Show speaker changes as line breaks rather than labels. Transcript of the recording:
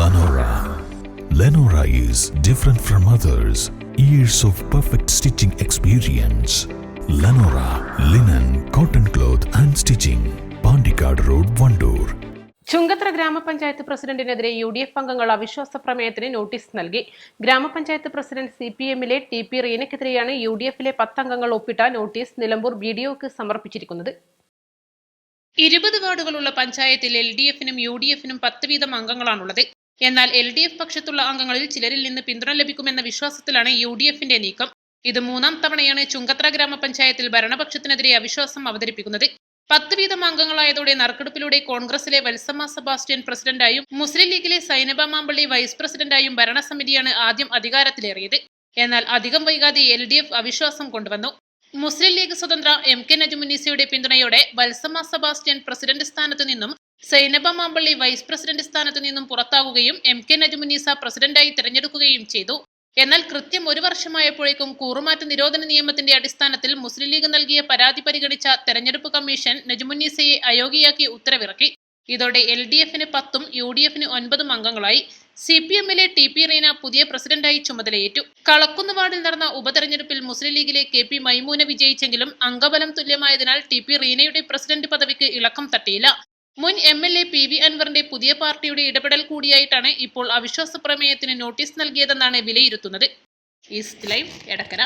Lenora. Lenora is different from others. Years of perfect stitching experience. Lenora linen, cotton cloth and stitching. Pandikad Road, Vandoor.
Chungathara ഗ്രാമപഞ്ചായത്ത് പ്രസിഡന്റിനെതിരെ UDF അംഗങ്ങൾ അവിശ്വാസ പ്രമേയത്തിന് notice നൽകി. ഗ്രാമപഞ്ചായത്ത് president CPMലെ TP റീനയ്ക്കെതിരെയാണ് UDFലെ 10 അംഗങ്ങൾ ഒപ്പിട്ട നോട്ടീസ് നിലമ്പൂർ BDOക്ക് സമർപ്പിച്ചിരിക്കുന്നത്. 20 വാർഡുകളുള്ള പഞ്ചായത്തിൽ LDFനും UDFനും 10 വീതം അംഗങ്ങളാണുള്ളത്. എന്നാൽ LDF പക്ഷത്തുള്ള അംഗങ്ങളിൽ ചിലരിൽ നിന്ന് പിന്തുണ ലഭിക്കുമെന്ന വിശ്വാസത്തിലാണ് UDFന്റെ നീക്കം. ഇത് 3ാം തവണയാണ് ചുങ്കത്തറ ഗ്രാമപഞ്ചായത്തിൽ ഭരണപക്ഷത്തിനെതിരെ അവിശ്വാസം അവതരിപ്പിക്കുന്നത്. 10 വീതം അംഗങ്ങളായതോടെ നറുക്കെടുപ്പിലൂടെ കോൺഗ്രസിലെ വത്സമ്മ സെബാസ്റ്റ്യൻ പ്രസിഡന്റായും മുസ്ലിം ലീഗിലെ സൈനബ മാമ്പള്ളി വൈസ് പ്രസിഡന്റായും ഭരണസമിതിയാണ് ആദ്യം അധികാരത്തിലേറിയത്. എന്നാൽ അധികം വൈകാതെ LDF അവിശ്വാസം കൊണ്ടുവന്നു. മുസ്ലിം ലീഗ് സ്വതന്ത്ര MK നജുമുന്നീസയുടെ പിന്തുണയോടെ വത്സമ്മ സെബാസ്റ്റ്യൻ പ്രസിഡന്റ് സ്ഥാനത്തു നിന്നും സൈനബ മാമ്പള്ളി വൈസ് പ്രസിഡന്റ് സ്ഥാനത്തു നിന്നും പുറത്താവുകയും MK നജുമുന്നീസ പ്രസിഡന്റായി തെരഞ്ഞെടുക്കുകയും ചെയ്തു. എന്നാൽ കൃത്യം 1 വർഷമായപ്പോഴേക്കും കൂറുമാറ്റ നിരോധന നിയമത്തിന്റെ അടിസ്ഥാനത്തിൽ മുസ്ലിം ലീഗ് നൽകിയ പരാതി പരിഗണിച്ച തെരഞ്ഞെടുപ്പ് കമ്മീഷൻ നജുമുന്നീസയെ അയോഗ്യയാക്കി ഉത്തരവിറക്കി. ഇതോടെ LDFന് 10ഉം UDFന് 9ഉം അംഗങ്ങളായി. CPMലെ TP റീന പുതിയ പ്രസിഡന്റായി ചുമതലയേറ്റു. കളക്കുന്ന് വാർഡിൽ നടന്ന ഉപതെരഞ്ഞെടുപ്പിൽ മുസ്ലിം ലീഗിലെ KP മൈമൂന വിജയിച്ചെങ്കിലും അംഗബലം തുല്യമായതിനാൽ TP റീനയുടെ പ്രസിഡന്റ് പദവിക്ക് ഇളക്കം തട്ടിയില്ല. മുൻ MLA PV അൻവറിന്റെ പുതിയ പാർട്ടിയുടെ ഇടപെടൽ കൂടിയായിട്ടാണ് ഇപ്പോൾ അവിശ്വാസ പ്രമേയത്തിന് നോട്ടീസ് നൽകിയതെന്നാണ് വിലയിരുത്തുന്നത്. East live, Edakkara.